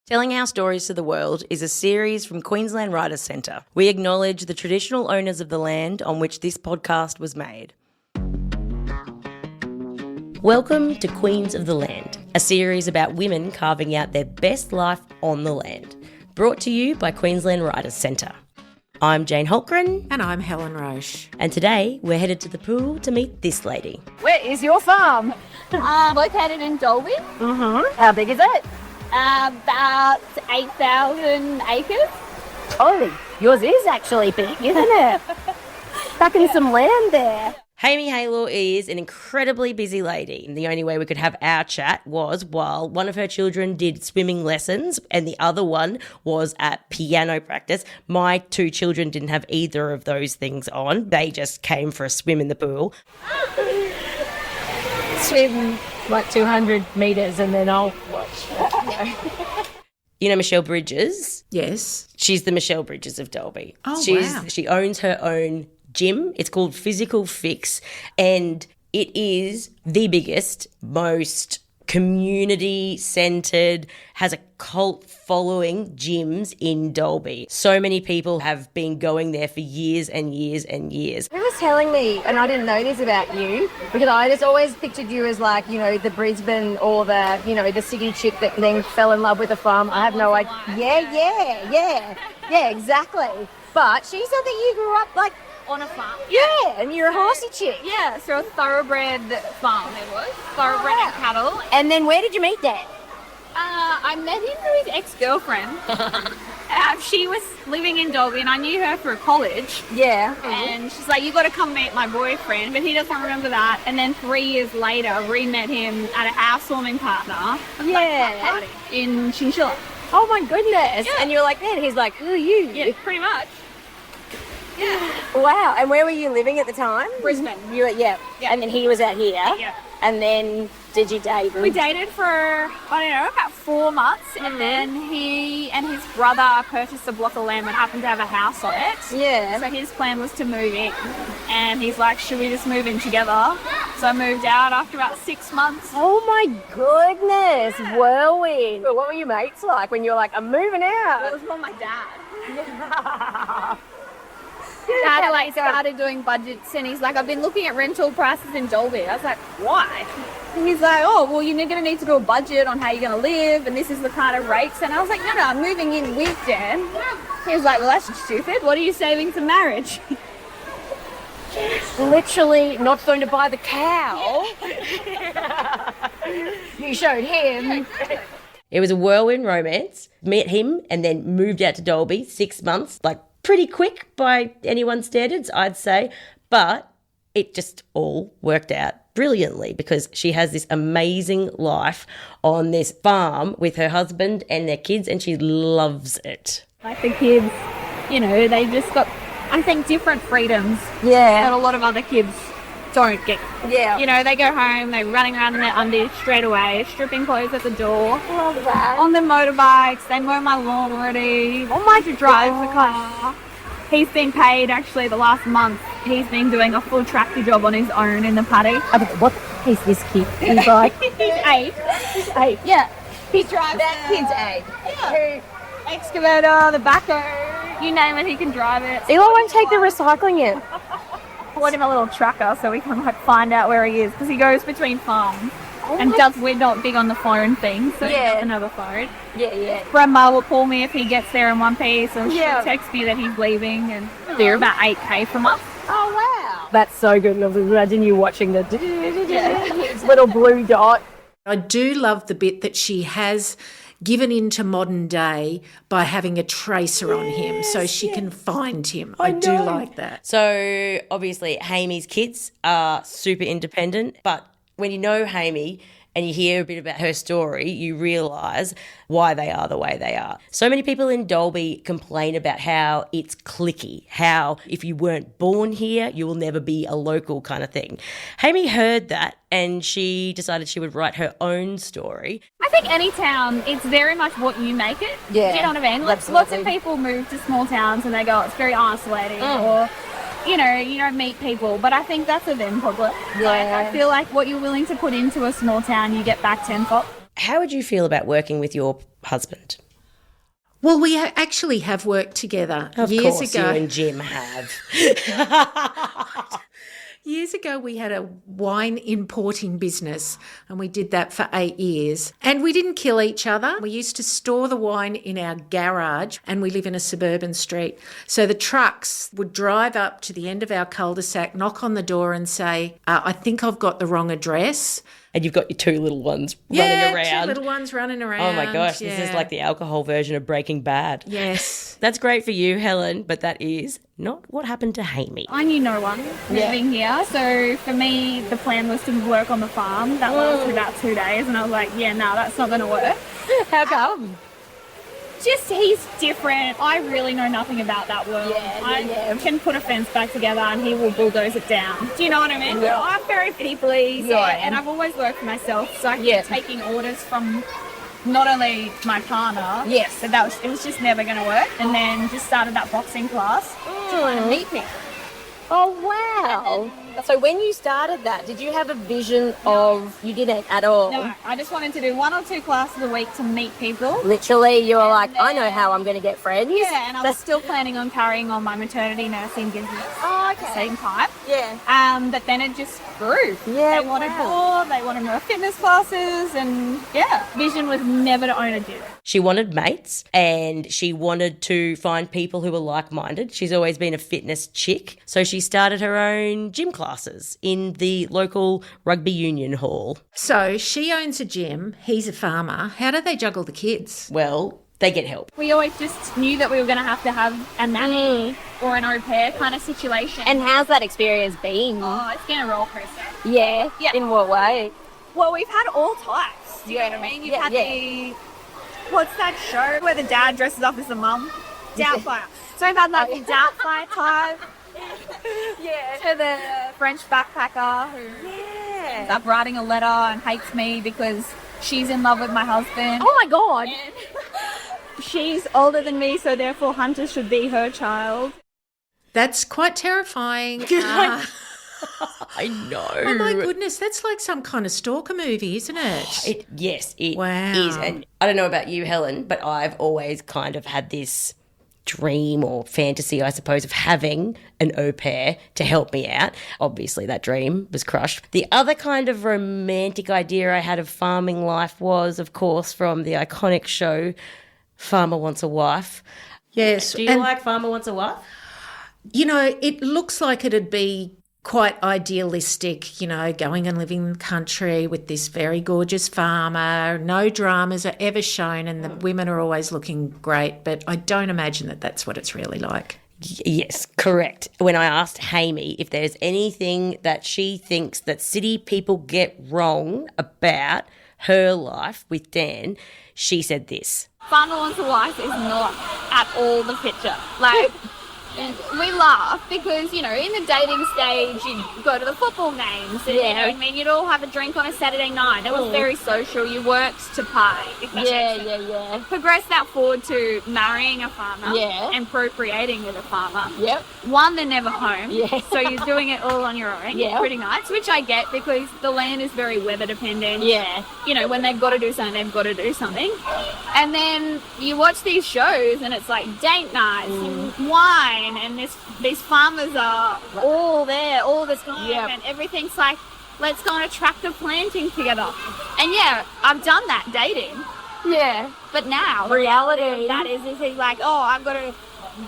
Telling Our Stories to the World is a series from Queensland Writers' Centre. We acknowledge the traditional owners of the land on which this podcast was made. Welcome to Queens of the Land, a series about women carving out their best life on the land. Brought to you by Queensland Writers' Centre. I'm Jane Holtgren. And I'm Helen Roche. And today we're headed to the pool to meet this lady. Where is your farm? Located in Dalby. Mm-hmm. How big is it? About 8,000 acres. Oh, yours is actually big, isn't it? Packing some land there. Hamey Hayllor is an incredibly busy lady. And the only way we could have our chat was while one of her children did swimming lessons and the other one was at piano practice. My two children didn't have either of those things on. They just came for a swim in the pool. Swim like 200 metres and then I'll watch. You know Michelle Bridges? Yes. She's the Michelle Bridges of Dalby. Oh, wow. She owns her own gym. It's called Physical Fix, and it is the biggest, most community-centred, has a cult following gyms in Dalby. So many people have been going there for years and years and years. Who was telling me, and I didn't know this about you, because I just always pictured you as like, you know, the Brisbane or the, you know, the city chick that then fell in love with a farm. I have no idea. Yeah, exactly. But she said that you grew up like On a farm. yeah, and you're a horsey chick. Yeah, so a thoroughbred farm it was. Thoroughbred and cattle. And then where did you meet Dad? I met him through his ex-girlfriend. She was living in Dalby and I knew her through college. Yeah. And she's like, you got to come meet my boyfriend. But he doesn't remember that. And then 3 years later, re-met him at a housewarming partner. Yeah. In Chinchilla. Oh my goodness. Yeah. And you're like, man, he's like, who are you? Yeah, pretty much. Yeah. Wow. And where were you living at the time? Brisbane. You were, yeah. And then he was out here. Yeah. And then did you date him? We dated for, I don't know, about 4 months, and then he and his brother purchased a block of land that happened to have a house on it. Yeah. So his plan was to move in, and he's like, should we just move in together? So I moved out after about 6 months. Oh my goodness, whirlwind. But what were your mates like when you were like, I'm moving It out? was more my dad. Dad like started doing budgets, and he's like, I've been looking at rental prices in Dalby. I was like, why? And he's like, oh, well, you're going to need to do a budget on how you're going to live, and this is the kind of rates. And I was like, no, I'm moving in with Dan. He was like, well, that's stupid. What are you saving for marriage? Literally not going to buy the cow. You showed him. It was a whirlwind romance. Met him and then moved out to Dalby, 6 months, like pretty quick by anyone's standards, I'd say. But it just all worked out brilliantly because she has this amazing life on this farm with her husband and their kids, and she loves it. Like the kids, you know, they've just got, I think, different freedoms that Yeah. a lot of other kids don't get. Yeah. You know, they go home, they're running around in their undies straight away, stripping clothes at the door. Love that. On their motorbikes, they mow my lawn already. Oh my, to drive the car. He's been paid actually the last month. He's been doing a full tractor job on his own in the paddock. What is this kid? He's like, He's 8. he's 8. Yeah. He drives That kid's 8. Yeah. Excavator, the backhoe, you name it, he can drive it. Eli won't take the recycling in. Bought him a little tracker so we can like find out where he is because he goes between farms. And we're not big on the phone thing, so he Yeah. doesn't have a phone. Yeah. Grandma will call me if he gets there in one piece, and Yeah. she'll text me that he's leaving, and they're about 8k from us. Oh, wow. That's so good. Imagine you watching the little blue dot. I do love the bit that she has given into modern day by having a tracer on him so she can find him. I do like that. So obviously Hamey's kids are super independent, but when you know Hamey and you hear a bit about her story, you realise why they are the way they are. So many people in Dalby complain about how it's cliquey, how if you weren't born here, you will never be a local kind of thing. Hamey heard that and she decided she would write her own story. I think any town, it's very much what you make it. Yeah, Do you know what I mean? Lots absolutely. of people move to small towns and they go, it's very isolating, or, you know, you don't meet people. But I think that's a them problem. Yeah. Like, I feel like what you're willing to put into a small town, you get back tenfold. How would you feel about working with your husband? Well, we actually have worked together Of years course ago. you and Jim have. Years ago, we had a wine importing business and we did that for 8 years. And we didn't kill each other. We used to store the wine in our garage, and we live in a suburban street. So the trucks would drive up to the end of our cul-de-sac, knock on the door and say, I think I've got the wrong address. And you've got your 2 little ones running around. Yeah, 2 little ones running around. Oh my gosh, this is like the alcohol version of Breaking Bad. Yes. That's great for you, Helen, but that is not what happened to Hamey. I knew no one living here, so for me, the plan was to work on the farm. That lasted about 2 days, and I was like, yeah, no, that's not going to work. How come? Just, he's different. I really know nothing about that world. I can put a fence back together and he will bulldoze it down. Do you know what I mean? Yeah. I'm very people-y, and I've always worked for myself, so I keep taking orders from not only my partner, but it was just never going to work. And then just started that boxing class to kind of meet me. Oh, wow. So when you started that, did you have a vision of, you didn't at all? No, I just wanted to do 1 or 2 classes a week to meet people. Literally, you were like, I know how I'm going to get friends. Yeah, and I was still planning on carrying on my maternity nursing business at the same time. Yeah. But then it just grew. Yeah, They wanted more, they wanted more fitness classes, and vision was never to own a gym. She wanted mates and she wanted to find people who were like-minded. She's always been a fitness chick. So she started her own gym classes in the local rugby union hall. So she owns a gym. He's a farmer. How do they juggle the kids? Well, they get help. We always just knew that we were going to have a nanny or an au pair kind of situation. And how's that experience been? Oh, it's been a roller coaster. Yeah. In what way? Well, we've had all types. Do you know what I mean? You've had the... What's that show where the dad dresses up as the mum? Doubtfire. So we've had like the Doubtfire type. To the French backpacker who ends up writing a letter and hates me because she's in love with my husband. Oh my God. And she's older than me, so therefore Hunter should be her child. That's quite terrifying. I know. Oh my goodness, that's like some kind of stalker movie, isn't it? Yes, it Wow. is. And I don't know about you, Helen, but I've always kind of had this dream or fantasy, I suppose, of having an au pair to help me out. Obviously, that dream was crushed. The other kind of romantic idea I had of farming life was, of course, from the iconic show Farmer Wants a Wife. Yes. Do you like Farmer Wants a Wife? You know, it looks like it'd be quite idealistic, you know, going and living in the country with this very gorgeous farmer. No dramas are ever shown and the women are always looking great, but I don't imagine that that's what it's really like. Yes, correct. When I asked Hamey if there's anything that she thinks that city people get wrong about her life with Dan, she said this. Farmer Wants a Wife is not at all the picture. Like... We laugh because, you know, in the dating stage, you'd go to the football games. And, you know, I mean, you'd all have a drink on a Saturday night. It was very social. You worked to party. If that makes sense. Progress that forward to marrying a farmer and procreating with a farmer. One, they're never home. So you're doing it all on your own. Pretty much, which I get because the land is very weather dependent. You know, when they've got to do something, they've got to do something. And then you watch these shows and it's like date nights and wine. And these farmers are all there all the time and everything's like, let's go on a tractor planting together. And I've done that dating. But now reality that is he's like, oh, I've got to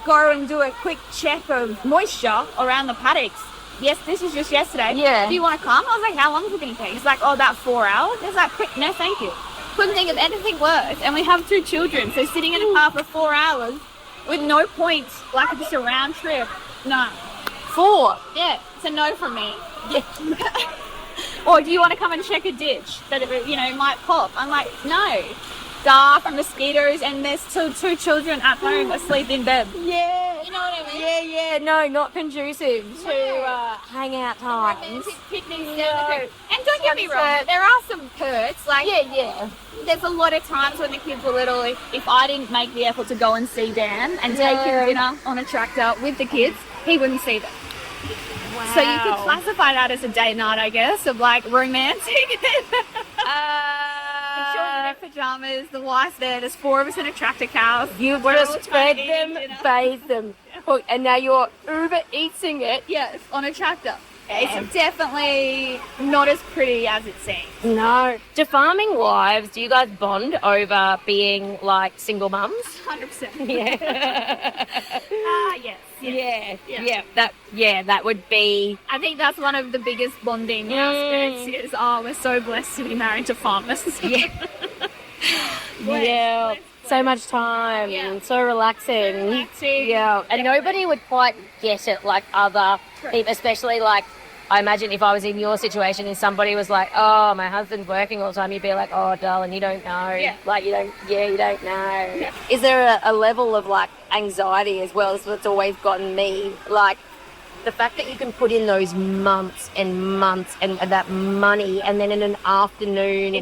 go and do a quick check of moisture around the paddocks. Yes, this is just yesterday. Do you want to come? I was like, how long is it going to take? He's like, oh, about 4 hours. It's like, quick, no thank you. Couldn't think of anything worse. And we have 2 children, so sitting in a car for 4 hours with no points, like just a round trip. No. 4? Yeah, it's a no from me. Or do you want to come and check a ditch that it, you know, might pop? I'm like, no. Dark and mosquitoes, and there's two children at home asleep in bed. You know what I mean? No, not conducive to hang out times. Romantic picnics down the coast. And don't get me wrong, there are some perks. Like, there's a lot of times when the kids were little, if I didn't make the effort to go and see Dan and take him dinner on a tractor with the kids, he wouldn't see them. Wow. So you could classify that as a date night, I guess, of like romantic. Children wear pajamas, the wife's there's 4 of us in a tractor cow. You We're all just trying fed to eat them, dinner. bathed them, and now you're Uber eating it. Yes, on a tractor. It's definitely not as pretty as it seems. No. Do farming wives, do you guys bond over being like single mums? 100%. Yeah. Yes. That would be. I think that's one of the biggest bonding aspects is, we're so blessed to be married to farmers. Yeah. So much time and so relaxing. Yeah. And nobody would quite get it like other people, especially like, I imagine if I was in your situation and somebody was like, oh, my husband's working all the time, you'd be like, oh, darling, you don't know. Yeah. Like, you don't know. Yeah. Is there a level of like anxiety as well as what's always gotten me? Like the fact that you can put in those months and that money and then in an afternoon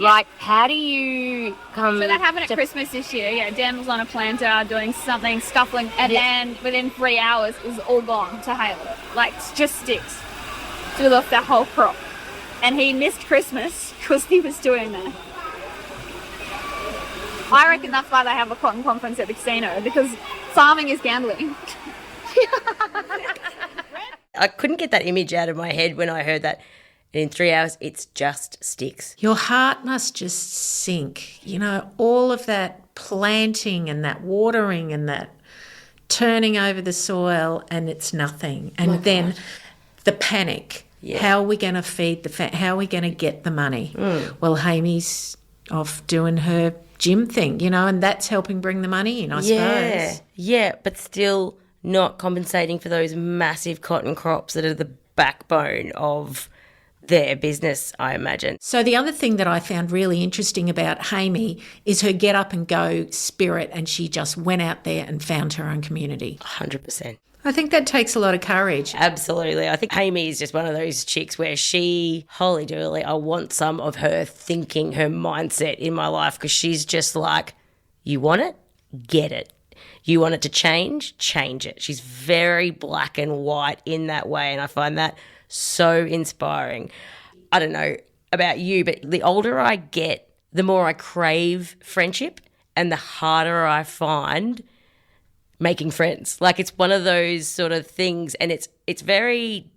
like, how do you come... So that happened at Christmas this year. Yeah, Dan was on a planter doing something, scuffling, and then within 3 hours, it was all gone to Hayllor. Like, just sticks. So we lost that whole crop. And he missed Christmas because he was doing that. I reckon that's why they have a cotton conference at the casino, because farming is gambling. I couldn't get that image out of my head when I heard that. And in 3 hours, it's just sticks. Your heart must just sink. All of that planting and that watering and that turning over the soil, and it's nothing. And then the panic. Yeah. How are we going to feed how are we going to get the money? Well, Hamey's off doing her gym thing, and that's helping bring the money in, I suppose. Yeah, but still not compensating for those massive cotton crops that are the backbone of their business, I imagine. So the other thing that I found really interesting about Hamey is her get up and go spirit, and she just went out there and found her own community. 100%. I think that takes a lot of courage. Absolutely. I think Hamey is just one of those chicks where holy dooly, I want some of her thinking, her mindset in my life, because she's just like, you want it? Get it. You want it to change it. She's very black and white in that way, and I find that so inspiring. I don't know about you, but the older I get, the more I crave friendship and the harder I find making friends. Like, it's one of those sort of things, and it's very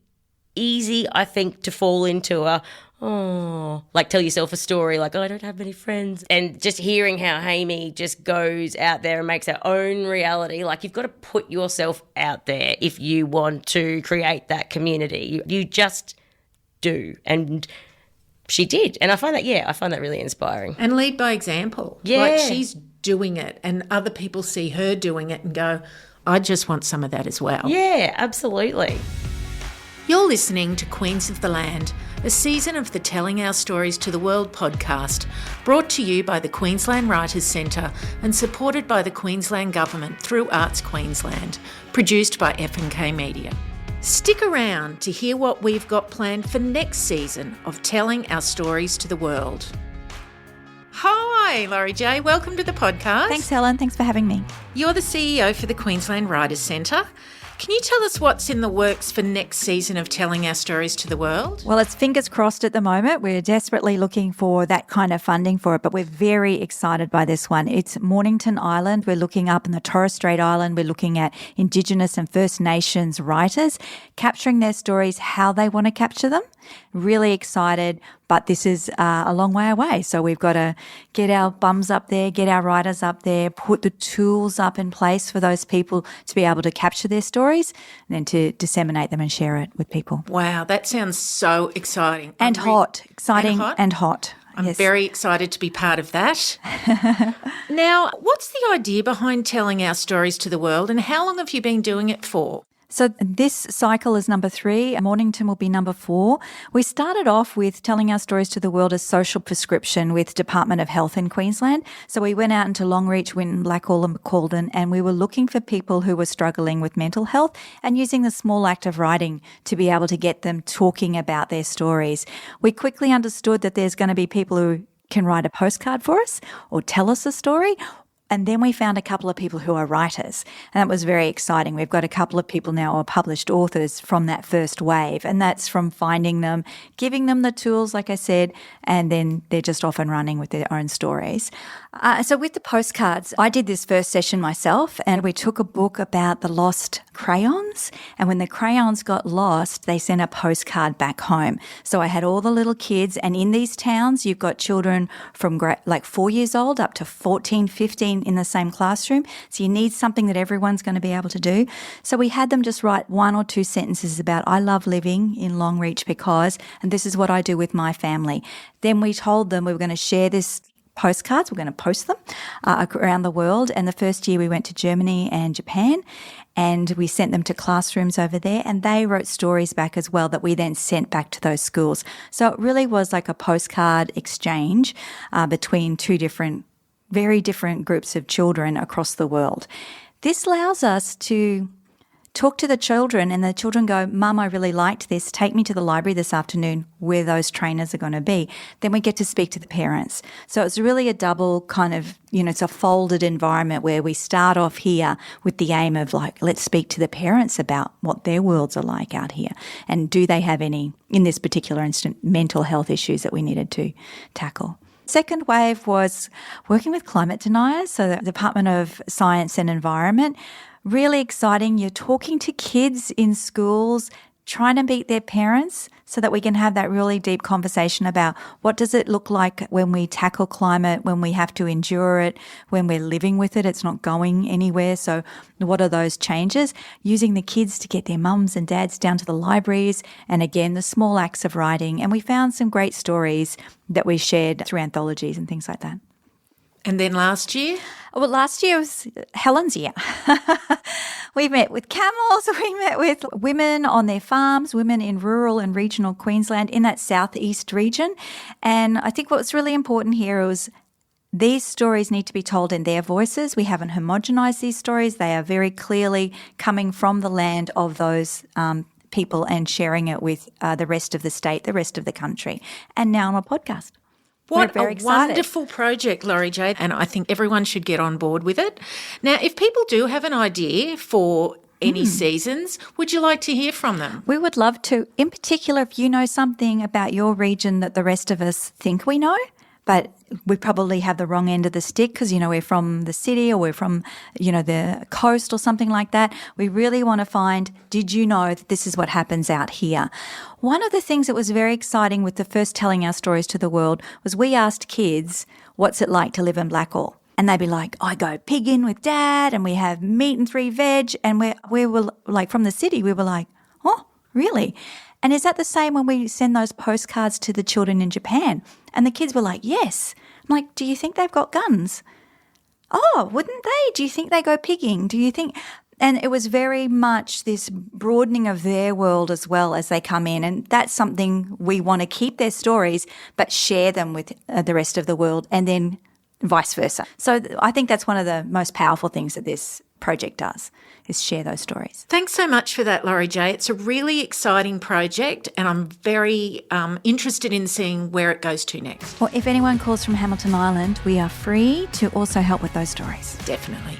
easy, I think, to fall into tell yourself a story like, I don't have many friends. And just hearing how Hamey just goes out there and makes her own reality, like, you've got to put yourself out there if you want to create that community. You just do. And she did. And I find that really inspiring. And lead by example. Yeah. Like, she's doing it and other people see her doing it and go, I just want some of that as well. Yeah, absolutely. You're listening to Queens of the Land, a season of the Telling Our Stories to the World podcast, brought to you by the Queensland Writers Centre and supported by the Queensland Government through Arts Queensland, produced by F&K Media. Stick around to hear what we've got planned for next season of Telling Our Stories to the World. Hi, Laurie J. Welcome to the podcast. Thanks, Helen. Thanks for having me. You're the CEO for the Queensland Writers Centre. Can you tell us what's in the works for next season of Telling Our Stories to the World? Well, it's fingers crossed at the moment. We're desperately looking for that kind of funding for it, but we're very excited by this one. It's Mornington Island. We're looking up in the Torres Strait Island. We're looking at Indigenous and First Nations writers, capturing their stories, how they want to capture them. Really excited, but this is a long way away. So we've got to get our bums up there, get our writers up there, put the tools up in place for those people to be able to capture their stories and then to disseminate them and share it with people. Wow, that sounds so exciting. And hot. Exciting and hot. I'm very excited to be part of that. Now, what's the idea behind Telling Our Stories to the World, and how long have you been doing it for? So this cycle is number 3. Mornington will be number 4. We started off with Telling Our Stories to the World as social prescription with Department of Health in Queensland. So we went out into Longreach, Winton, Blackall and Macaldan, and we were looking for people who were struggling with mental health and using the small act of writing to be able to get them talking about their stories. We quickly understood that there's going to be people who can write a postcard for us or tell us a story, And then we found a couple of people who are writers, and that was very exciting. We've got a couple of people now who are published authors from that first wave, and that's from finding them, giving them the tools, like I said, and then they're just off and running with their own stories. So with the postcards, I did this first session myself, and we took a book about the lost crayons, and when the crayons got lost, they sent a postcard back home. So I had all the little kids, and in these towns, you've got children from like 4 years old up to 14, 15 in the same classroom. So you need something that everyone's going to be able to do. So we had them just write 1 or 2 sentences about, I love living in Longreach because, and this is what I do with my family. Then we told them we were going to share this postcards. We're going to post them around the world. And the first year we went to Germany and Japan, and we sent them to classrooms over there, and they wrote stories back as well that we then sent back to those schools. So it really was like a postcard exchange between two very different groups of children across the world. This allows us to talk to the children, and the children go, Mum, I really liked this. Take me to the library this afternoon where those trainers are going to be. Then we get to speak to the parents. So it's really a double kind of, it's a folded environment where we start off here with the aim of like, let's speak to the parents about what their worlds are like out here. And do they have any, in this particular instance, mental health issues that we needed to tackle? Second wave was working with climate deniers, so the Department of Science and Environment. Really exciting. You're talking to kids in schools, trying to meet their parents so that we can have that really deep conversation about what does it look like when we tackle climate, when we have to endure it, when we're living with it, it's not going anywhere. So what are those changes? Using the kids to get their mums and dads down to the libraries, and again, the small acts of writing. And we found some great stories that we shared through anthologies and things like that. And then last year? Well, last year was Helen's year. We met with camels, we met with women on their farms, women in rural and regional Queensland in that southeast region. And I think what's really important here was these stories need to be told in their voices. We haven't homogenised these stories. They are very clearly coming from the land of those people and sharing it with the rest of the state, the rest of the country. And now on a podcast. What a wonderful project, Laurie J. And I think everyone should get on board with it. Now, if people do have an idea for any seasons, would you like to hear from them? We would love to. In particular, if you know something about your region that the rest of us think we know, but we probably have the wrong end of the stick because, we're from the city or we're from, the coast or something like that. We really want to find, did you know that this is what happens out here? One of the things that was very exciting with the first telling our stories to the world was we asked kids, what's it like to live in Blackall? And they'd be like, I go pigging with Dad and we have meat and 3 veg. And we were like, from the city, we were like, oh, really? And is that the same when we send those postcards to the children in Japan? And the kids were like, yes. I'm like, do you think they've got guns? Oh, wouldn't they? Do you think they go pigging? Do you think? And it was very much this broadening of their world as well as they come in. And that's something we want to keep their stories, but share them with the rest of the world and then vice versa. So I think that's one of the most powerful things that this project does, is share those stories. Thanks so much for that, Laurie J. It's a really exciting project and I'm very interested in seeing where it goes to next. Well, if anyone calls from Hamilton Island, we are free to also help with those stories. Definitely.